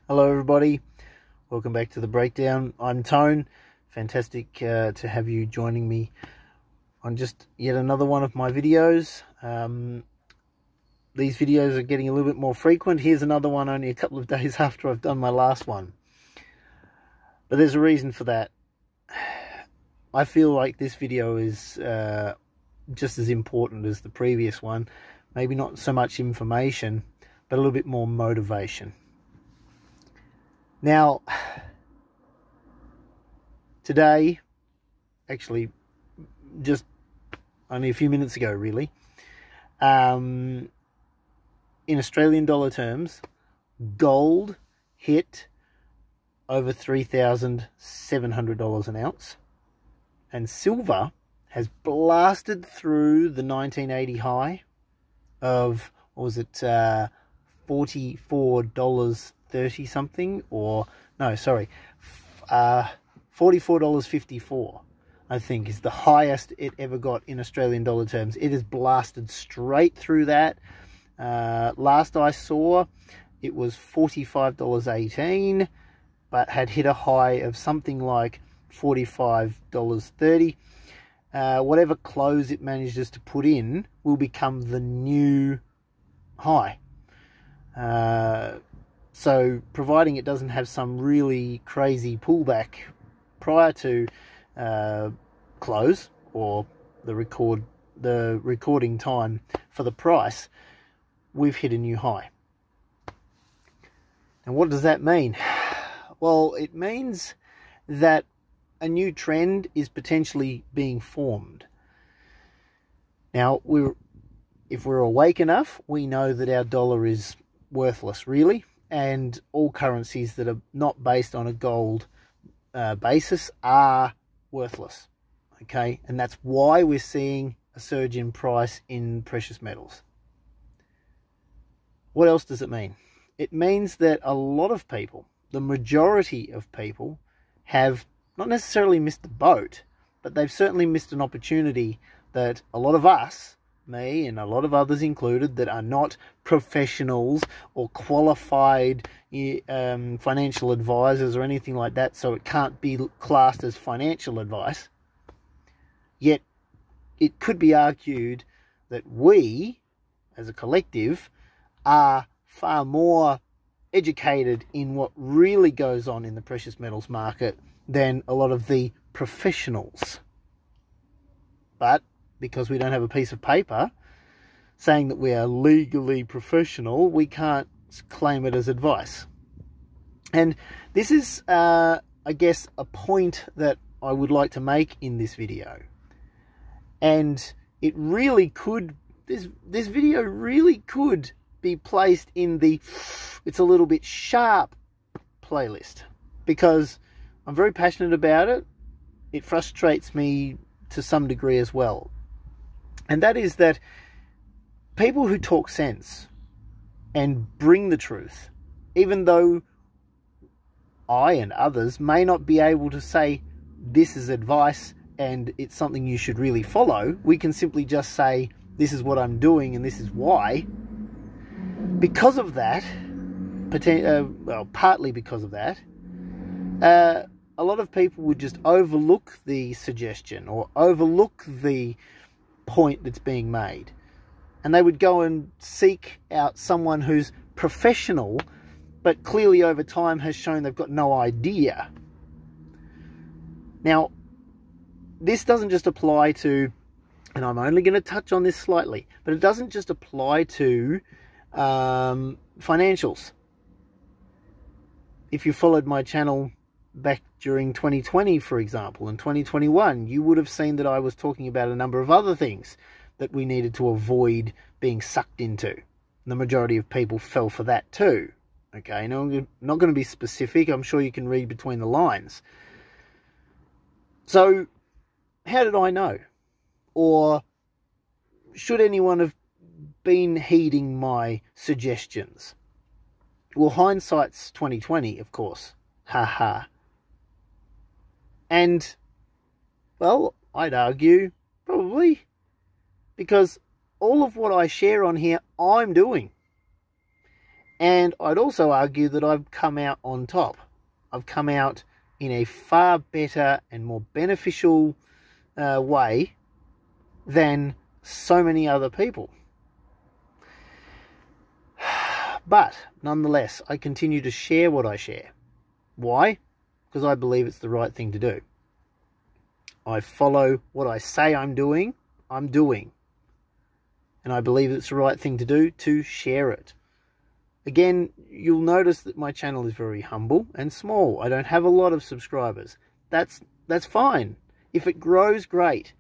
Hello everybody, welcome back to The Breakdown. I'm Tone. Fantastic to have you joining me on just yet another one of my videos. These videos are getting a little bit more frequent. Here's another one only a couple of days after I've done my last one. But there's a reason for that. I feel like this video is just as important as the previous one. Maybe not so much information, but a little bit more motivation. Now, today, actually just only a few minutes ago really, in Australian dollar terms, gold hit over $3,700 an ounce, and silver has blasted through the 1980 high of, what was it, $44.30 something, or no, sorry, $44.54, I think, is the highest it ever got in Australian dollar terms. It has blasted straight through that. Last I saw, it was $45.18, but had hit a high of something like $45.30. Whatever close it manages to put in will become the new high. So providing it doesn't have some really crazy pullback prior to close, or the recording time for the price, we've hit a new high. And what does that mean? Well, it means that a new trend is potentially being formed. Now, if we're awake enough, we know that our dollar is worthless, really, and all currencies that are not based on a gold basis are worthless, okay? And that's why we're seeing a surge in price in precious metals. What else does it mean? It means that a lot of people, the majority of people, have not necessarily missed the boat, but they've certainly missed an opportunity that a lot of us, me and a lot of others included, that are not professionals or qualified financial advisors or anything like that, so it can't be classed as financial advice. Yet it could be argued that we, as a collective, are far more educated in what really goes on in the precious metals market than a lot of the professionals. But because we don't have a piece of paper saying that we are legally professional, we can't claim it as advice. And this is, I guess, a point that I would like to make in this video. And it really could, this video really could be placed in the "it's a little bit sharp" playlist, because I'm very passionate about it. It frustrates me to some degree as well. And that is that people who talk sense and bring the truth, even though I and others may not be able to say this is advice and it's something you should really follow, we can simply just say this is what I'm doing and this is why. Because of that, partly because of that, a lot of people would just overlook the suggestion or overlook the point that's being made, and they would go and seek out someone who's professional but clearly over time has shown they've got no idea. Now, this doesn't just apply to, and I'm only going to touch on this slightly, but it doesn't just apply to financials. If you followed my channel back during 2020, for example, and 2021, you would have seen that I was talking about a number of other things that we needed to avoid being sucked into. And the majority of people fell for that too. Okay, now I'm not going to be specific. I'm sure you can read between the lines. So, how did I know? Or should anyone have been heeding my suggestions? Well, hindsight's 2020, of course. Ha ha. And, well, I'd argue probably, because all of what I share on here, I'm doing. And I'd also argue that I've come out on top. I've come out in a far better and more beneficial way than so many other people. But nonetheless, I continue to share what I share. Why? Because I believe it's the right thing to do. I follow what I say I'm doing. And I believe it's the right thing to do to share it. Again, you'll notice that my channel is very humble and small. I don't have a lot of subscribers. That's fine. If it grows, great.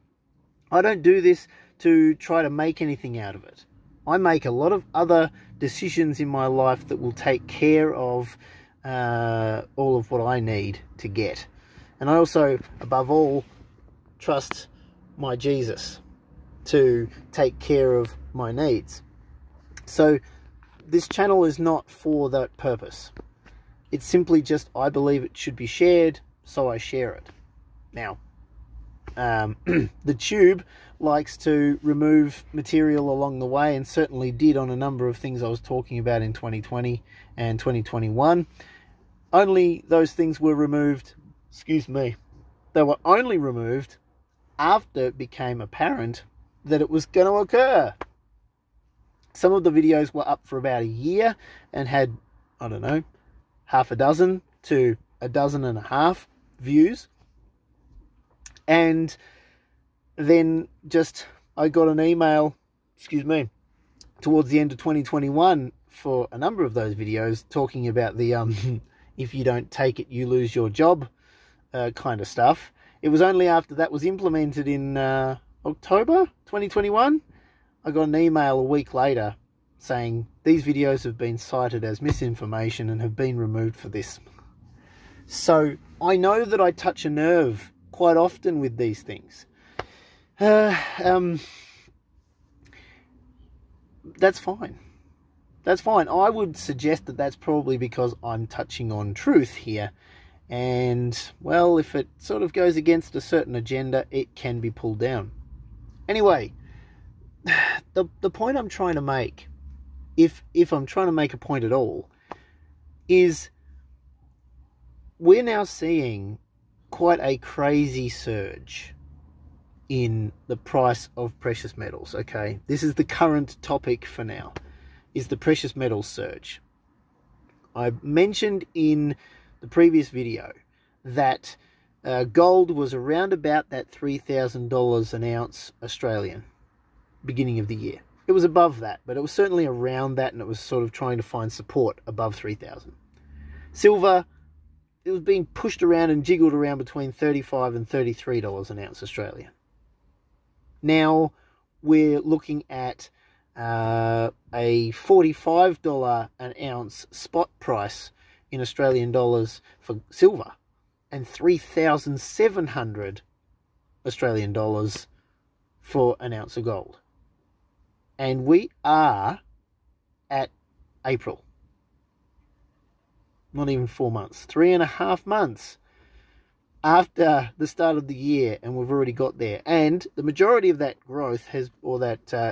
I don't do this to try to make anything out of it. I make a lot of other decisions in my life that will take care of all of what I need to get. And I also, above all, trust my Jesus to take care of my needs. So this channel is not for that purpose. It's simply just, I believe it should be shared, so I share it. Now, the tube likes to remove material along the way, and certainly did on a number of things I was talking about in 2020 and 2021. Only those things were removed, they were only removed after it became apparent that it was going to occur. Some of the videos were up for about a year and had, I don't know, half a dozen to a dozen and a half views. And then I got an email, towards the end of 2021 for a number of those videos talking about the if you don't take it, you lose your job kind of stuff. It was only after that was implemented in October 2021, I got an email a week later saying these videos have been cited as misinformation and have been removed for this. So I know that I touch a nerve quite often with these things. That's fine. That's fine. I would suggest that that's probably because I'm touching on truth here. And, well, if it sort of goes against a certain agenda, it can be pulled down. Anyway, the point I'm trying to make, if I'm trying to make a point at all, is we're now seeing quite a crazy surge in the price of precious metals, okay? This is the current topic for now, is the precious metals surge. I mentioned in the previous video that gold was around about that $3,000 an ounce Australian beginning of the year. It was above that, but it was certainly around that, and it was sort of trying to find support above 3,000. Silver, it was being pushed around and jiggled around between $35 and $33 an ounce Australian. Now we're looking at a $45 an ounce spot price in Australian dollars for silver, and 3,700 Australian dollars for an ounce of gold. And we are at April. Not even 4 months, 3.5 months after the start of the year, and we've already got there. And the majority of that growth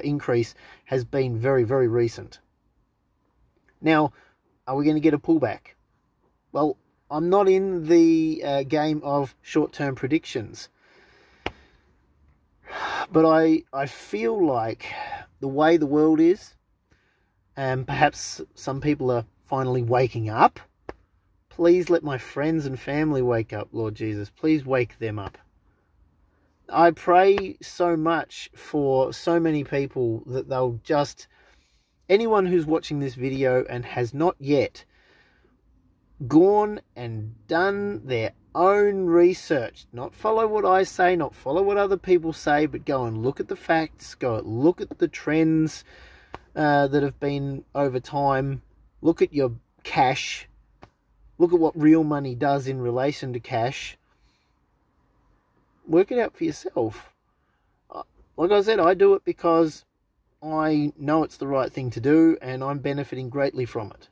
increase has been very, very recent. Now, are we going to get a pullback? Well, I'm not in the game of short-term predictions, but I feel like the way the world is, and perhaps some people are finally waking up. Please let my friends and family wake up, Lord Jesus. Please wake them up. I pray so much for so many people that they'll just... Anyone who's watching this video and has not yet gone and done their own research, not follow what I say, not follow what other people say, but go and look at the facts, go and look at the trends that have been over time, look at your cash, look at what real money does in relation to cash, work it out for yourself. Like I said, I do it because I know it's the right thing to do, and I'm benefiting greatly from it.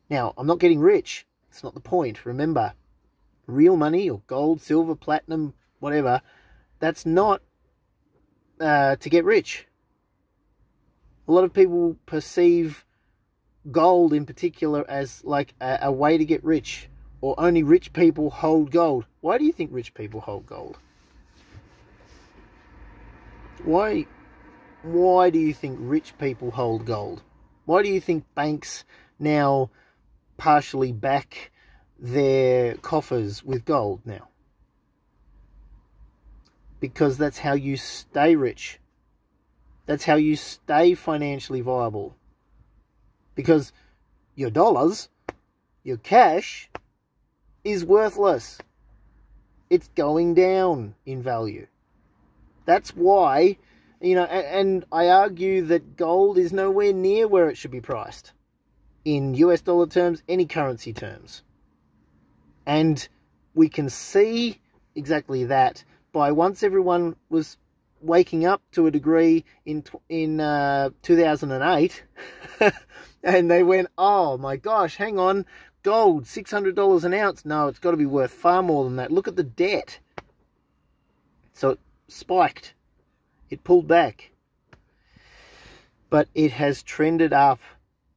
Now, I'm not getting rich. It's not the point. Remember, real money, or gold, silver, platinum, whatever, that's not to get rich. A lot of people perceive gold in particular as like a way to get rich, or only rich people hold gold. Why do you think rich people hold gold? Why do you think rich people hold gold? Why do you think banks now partially back their coffers with gold now? Because that's how you stay rich. That's how you stay financially viable. Because your dollars, your cash, is worthless. It's going down in value. That's why, you know, and I argue that gold is nowhere near where it should be priced in US dollar terms, any currency terms. And we can see exactly that by once everyone was waking up to a degree in 2008 and they went, oh my gosh, hang on, gold, $600 an ounce. No, it's got to be worth far more than that. Look at the debt. So it spiked. It pulled back. But it has trended up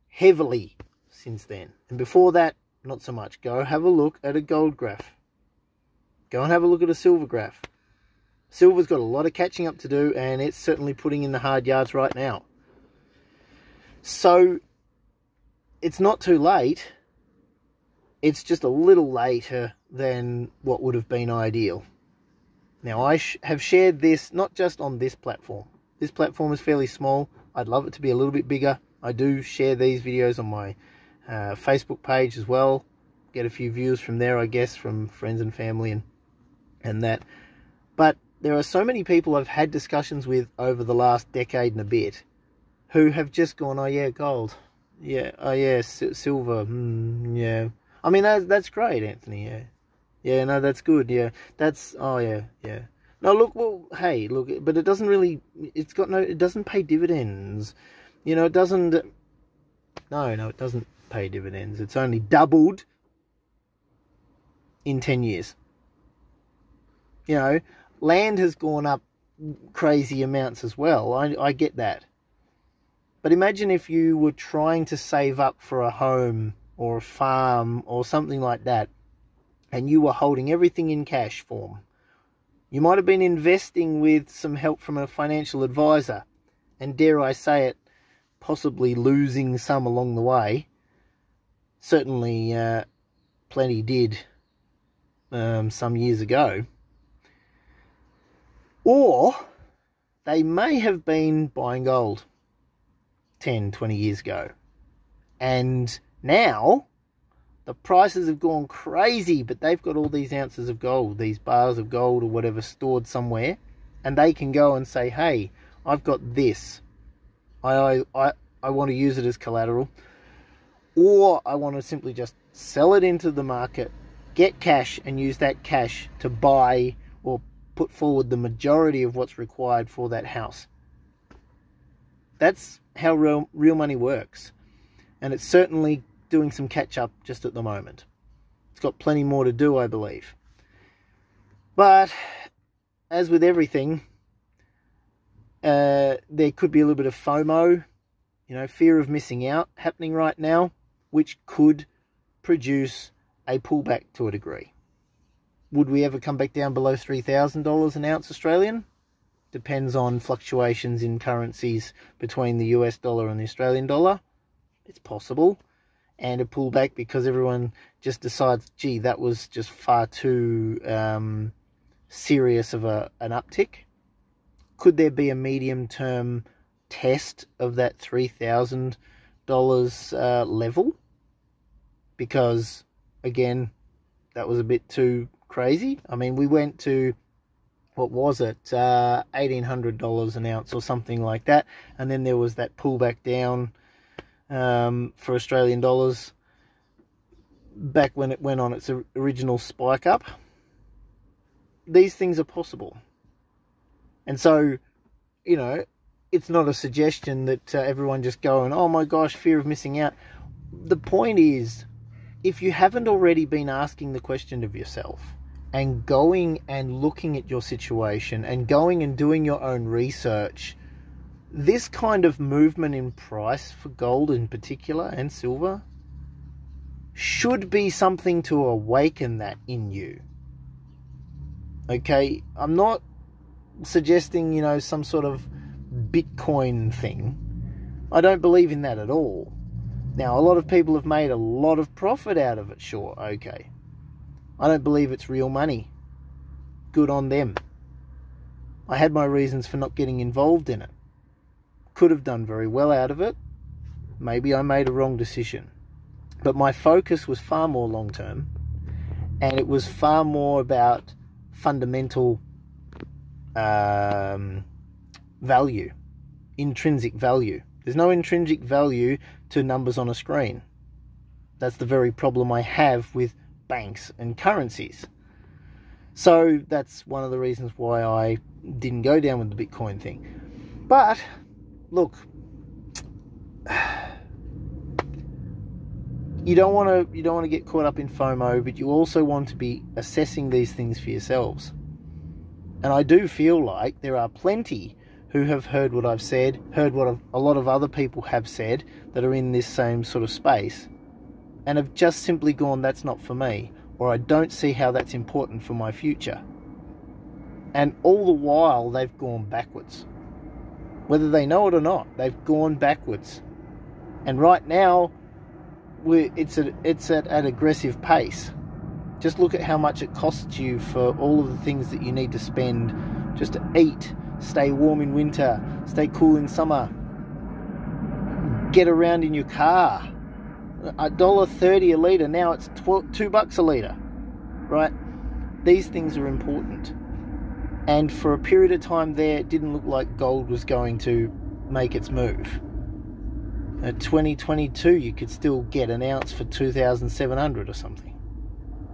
heavily since then. And before that, not so much. Go have a look at a gold graph. Go and have a look at a silver graph. Silver's got a lot of catching up to do, and it's certainly putting in the hard yards right now. So it's not too late. It's just a little later than what would have been ideal. Now, I have shared this not just on this platform. This platform is fairly small. I'd love it to be a little bit bigger. I do share these videos on my Facebook page as well. Get a few views from there, I guess, from friends and family and that. But there are so many people I've had discussions with over the last decade and a bit who have just gone, oh yeah, gold. Yeah, oh yeah, silver. Yeah. I mean, that's great, Anthony, yeah. Yeah, no, that's good, yeah. That's, oh yeah, yeah. No, look, well, hey, look, but it doesn't really, it doesn't pay dividends. You know, it doesn't, no, it doesn't pay dividends. It's only doubled in 10 years. You know, land has gone up crazy amounts as well. I get that. But imagine if you were trying to save up for a home or a farm or something like that, and you were holding everything in cash form. You might have been investing with some help from a financial advisor, and dare I say it, possibly losing some along the way. Certainly plenty did some years ago. Or they may have been buying gold 10, 20 years ago. And now the prices have gone crazy, but they've got all these ounces of gold, these bars of gold or whatever stored somewhere, and they can go and say, hey, I've got this. I want to use it as collateral, or I want to simply just sell it into the market, get cash, and use that cash to buy or put forward the majority of what's required for that house. That's how real money works. And it's certainly doing some catch up just at the moment. It's got plenty more to do, I believe. But as with everything, there could be a little bit of FOMO, you know, fear of missing out happening right now, which could produce a pullback to a degree. Would we ever come back down below $3,000 an ounce Australian? Depends on fluctuations in currencies between the US dollar and the Australian dollar. It's possible. And a pullback because everyone just decides, gee, that was just far too serious of an uptick. Could there be a medium-term test of that $3,000 level? Because, again, that was a bit too crazy. I mean, we went to, what was it, $1,800 an ounce or something like that, and then there was that pullback down for Australian dollars back when it went on its original spike up. These things are possible. And so, you know, it's not a suggestion that everyone just go and, oh my gosh, fear of missing out. The point is, if you haven't already been asking the question of yourself and going and looking at your situation and going and doing your own research, this kind of movement in price for gold in particular and silver should be something to awaken that in you. Okay, I'm not suggesting, you know, some sort of Bitcoin thing. I don't believe in that at all. Now, a lot of people have made a lot of profit out of it, sure, okay. I don't believe it's real money. Good on them. I had my reasons for not getting involved in it. Could have done very well out of it. Maybe I made a wrong decision. But my focus was far more long term, and it was far more about fundamental value, intrinsic value. There's no intrinsic value to numbers on a screen. That's the very problem I have with banks and currencies. So that's one of the reasons why I didn't go down with the Bitcoin thing. But look, you don't want to get caught up in FOMO, but you also want to be assessing these things for yourselves. And I do feel like there are plenty who have heard what I've said, heard what a lot of other people have said that are in this same sort of space, and have just simply gone, that's not for me, or I don't see how that's important for my future. And all the while they've gone backwards. Whether they know it or not, they've gone backwards. And right now, it's at an aggressive pace. Just look at how much it costs you for all of the things that you need to spend just to eat, stay warm in winter, stay cool in summer, get around in your car. $1.30 a litre, now it's $2 a litre, right? These things are important. And for a period of time there, it didn't look like gold was going to make its move. At 2022, you could still get an ounce for 2,700 or something.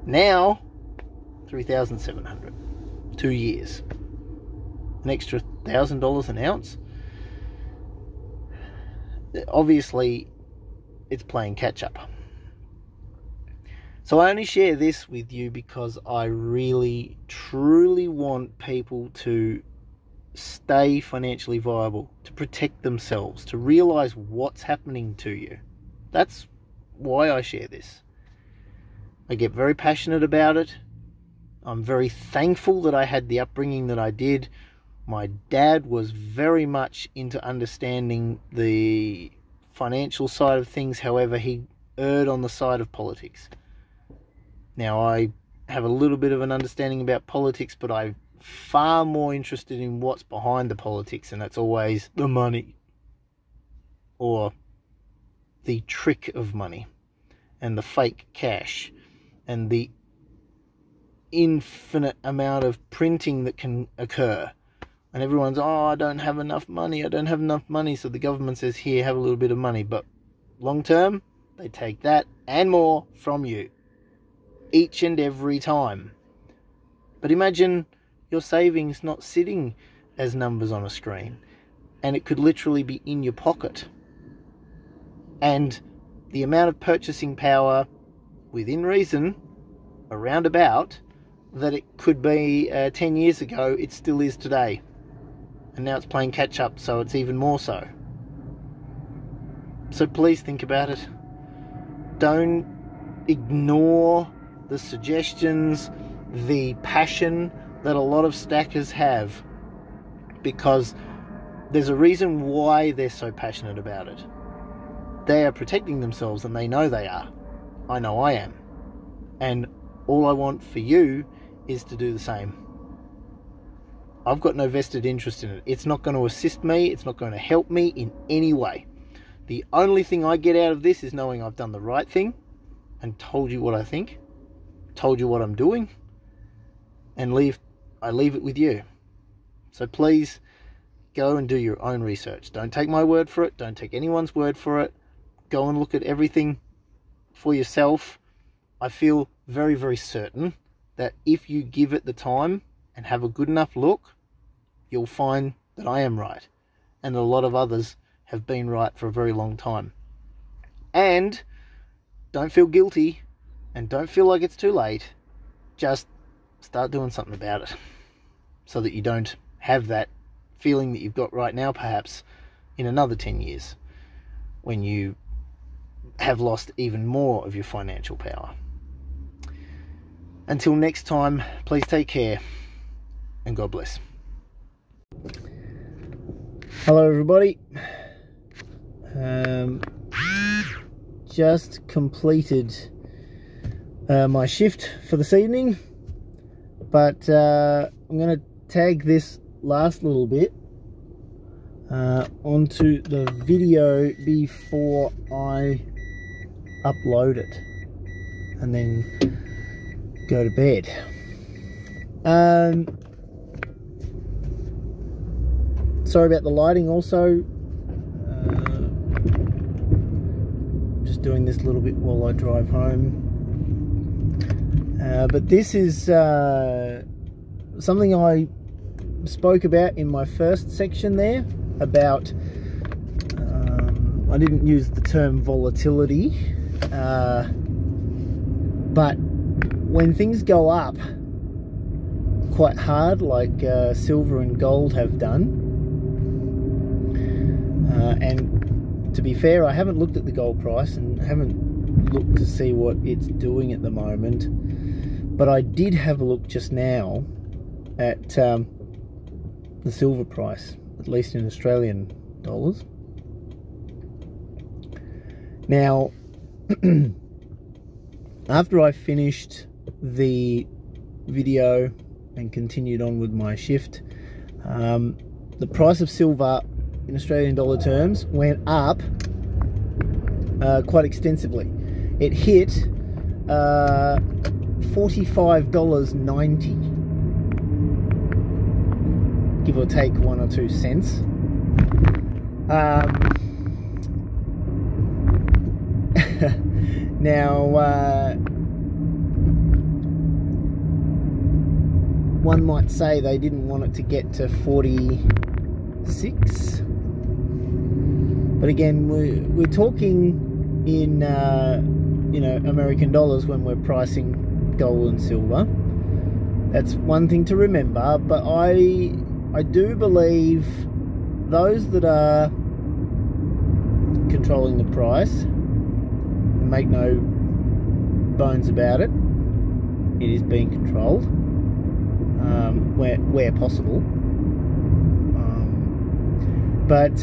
Now, 3,700. 2 years. An extra $1,000 an ounce. Obviously, it's playing catch up. So I only share this with you because I really, truly want people to stay financially viable, to protect themselves, to realize what's happening to you. That's why I share this. I get very passionate about it. I'm very thankful that I had the upbringing that I did. My dad was very much into understanding the financial side of things. However, he erred on the side of politics. Now, I have a little bit of an understanding about politics, but I'm far more interested in what's behind the politics, and that's always the money, or the trick of money, and the fake cash, and the infinite amount of printing that can occur. And everyone's, oh, I don't have enough money, so the government says, here, have a little bit of money. But long term, they take that and more from you, each and every time. But imagine your savings not sitting as numbers on a screen, and it could literally be in your pocket. And the amount of purchasing power, within reason, around about, that it could be 10 years ago, it still is today. And now it's playing catch up, so it's even more so. So please think about it. Don't ignore the suggestions, the passion that a lot of stackers have, because there's a reason why they're so passionate about it. They are protecting themselves, and they know they are. I know I am. And all I want for you is to do the same. I've got no vested interest in it. It's not going to assist me. It's not going to help me in any way. The only thing I get out of this is knowing I've done the right thing and told you what I think, told you what I'm doing, and I leave it with you. So please go and do your own research. Don't take my word for it. Don't take anyone's word for it. Go and look at everything for yourself. I feel very, very certain that if you give it the time and have a good enough look, you'll find that I am right, and a lot of others have been right for a very long time. And don't feel guilty, and don't feel like it's too late. Just start doing something about it, so that you don't have that feeling that you've got right now, perhaps, in another 10 years when you have lost even more of your financial power. Until next time, please take care and God bless. Hello everybody. Just completed my shift for this evening, but I'm going to tag this last little bit onto the video before I upload it and then go to bed. Sorry about the lighting also. Just doing this a little bit while I drive home. But this is something I spoke about in my first section there about, I didn't use the term volatility, but when things go up quite hard, like silver and gold have done, and to be fair, I haven't looked at the gold price and haven't looked to see what it's doing at the moment, but I did have a look just now at the silver price, at least in Australian dollars. Now, after I finished the video and continued on with my shift, the price of silver in Australian dollar terms went up quite extensively. It hit $45.90, give or take 1 or 2 cents. Now, one might say they didn't want it to get to 46, but again, we're talking in you know, American dollars when we're pricing gold and silver. That's one thing to remember, but I do believe those that are controlling the price, make no bones about it, it is being controlled where possible, but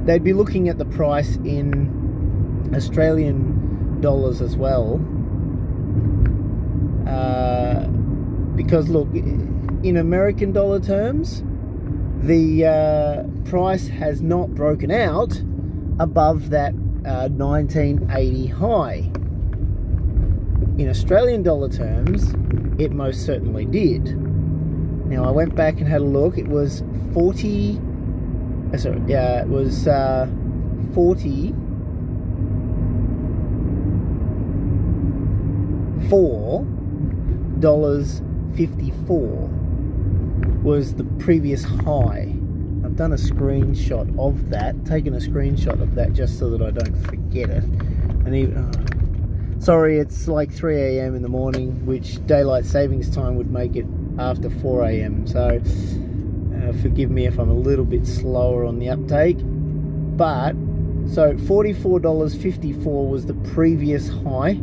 they'd be looking at the price in Australian dollars as well, because look, in American dollar terms, the price has not broken out above that 1980 high. In Australian dollar terms, it most certainly did. Now, I went back and had a look. It was $44.54 was the previous high. I've done a screenshot of that, taken a screenshot of that just so that I don't forget it. And even, sorry, it's like 3 AM in the morning, which daylight savings time would make it after 4 AM. So forgive me if I'm a little bit slower on the uptake. But, so $44.54 was the previous high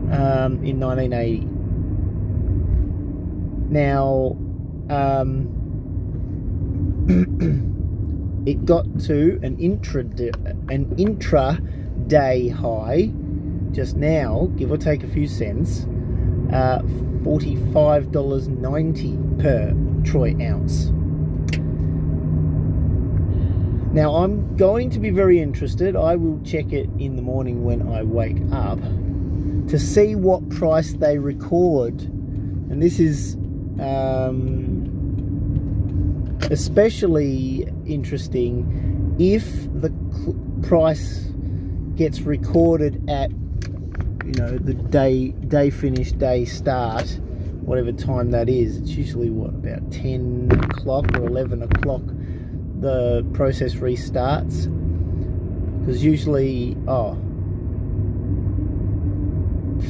in 1980. Now, it got to an intra-day high just now, give or take a few cents, $45.90 per troy ounce. Now, I'm going to be very interested. I will check it in the morning when I wake up to see what price they record, and this is especially interesting if the price gets recorded at, you know, the day finish, day start, whatever time that is. It's usually what, about 10 o'clock or 11 o'clock the process restarts, because usually,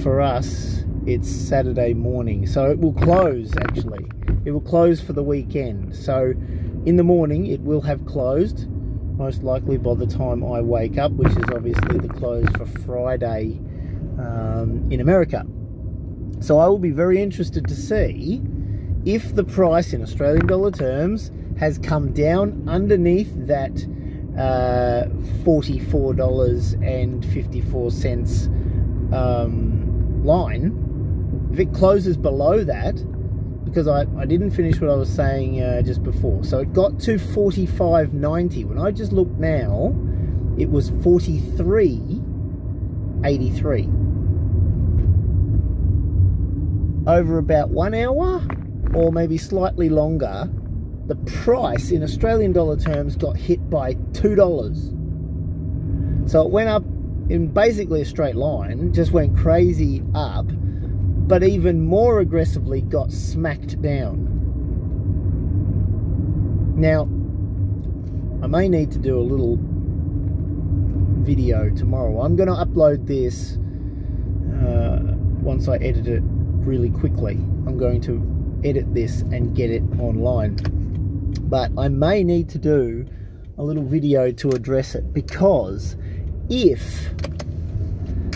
for us it's Saturday morning, so it will close. Actually, it will close for the weekend. So in the morning it will have closed, most likely by the time I wake up, which is obviously the close for Friday in America. So I will be very interested to see if the price in Australian dollar terms has come down underneath that $44.54 line. If it closes below that, because I didn't finish what I was saying just before. So it got to 45.90. When I just looked now, it was 43.83. Over about 1 hour, or maybe slightly longer, the price in Australian dollar terms got hit by $2. So it went up in basically a straight line, just went crazy up, but even more aggressively got smacked down. Now, I may need to do a little video tomorrow. I'm going to upload this once I edit it really quickly. I'm going to edit this and get it online. But I may need to do a little video to address it, because if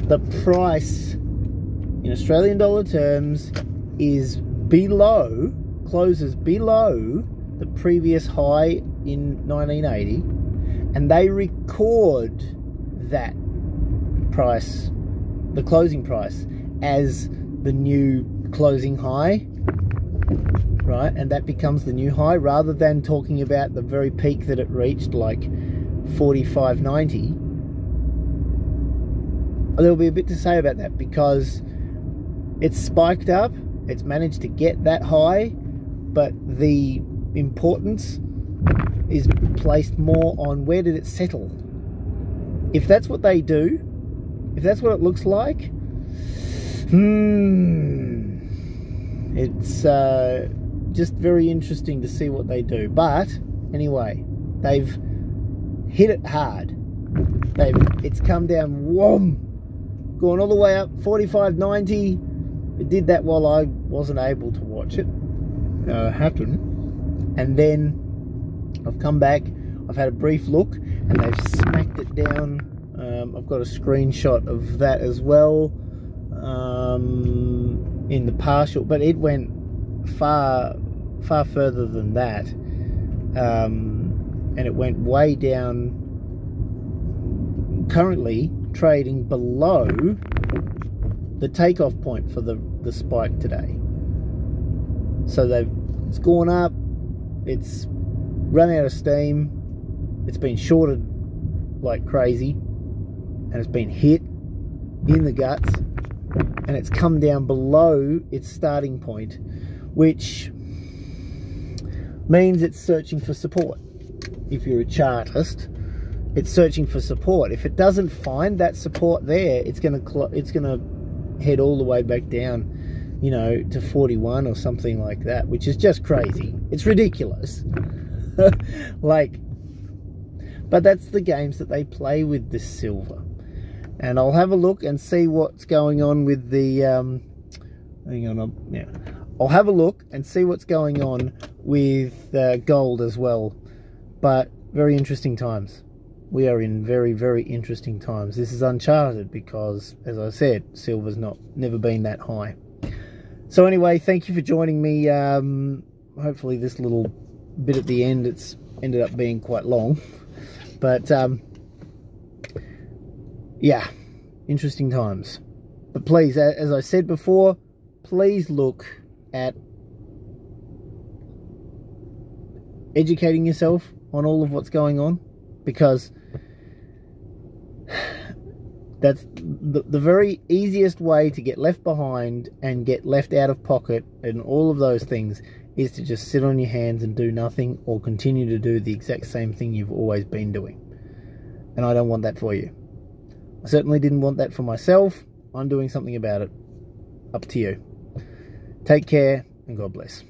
the price in Australian dollar terms is below, closes below the previous high in 1980, and they record that price, the closing price, as the new closing high, right, and that becomes the new high, rather than talking about the very peak that it reached, like 45.90, there'll be a bit to say about that, because it's spiked up, it's managed to get that high, but the importance is placed more on where did it settle. If that's what they do, if that's what it looks like, it's just very interesting to see what they do. But anyway, they've hit it hard. It's come down, whom, going all the way up, 45.90. It did that while I wasn't able to watch it happen, and then I've come back, I've had a brief look, and they've smacked it down. I've got a screenshot of that as well, in the partial, but it went far further than that, and it went way down, currently trading below the takeoff point for the spike today. So it's gone up, it's run out of steam, it's been shorted like crazy, and it's been hit in the guts, and it's come down below its starting point, which means it's searching for support. If you're a chartist, it's searching for support. If it doesn't find that support there, it's gonna head all the way back down, you know, to 41 or something like that, which is just crazy. It's ridiculous. Like, but that's the games that they play with this silver. And I'll have a look and see what's going on with the I'll have a look and see what's going on with gold as well. But very interesting times. We are in very, very interesting times. This is uncharted because, as I said, silver's never been that high. So anyway, thank you for joining me. Hopefully this little bit at the end, it's ended up being quite long. But yeah, interesting times. But please, as I said before, please look at educating yourself on all of what's going on, because that's the very easiest way to get left behind and get left out of pocket and all of those things is to just sit on your hands and do nothing, or continue to do the exact same thing you've always been doing. And I don't want that for you. I certainly didn't want that for myself. I'm doing something about it. Up to you. Take care and God bless.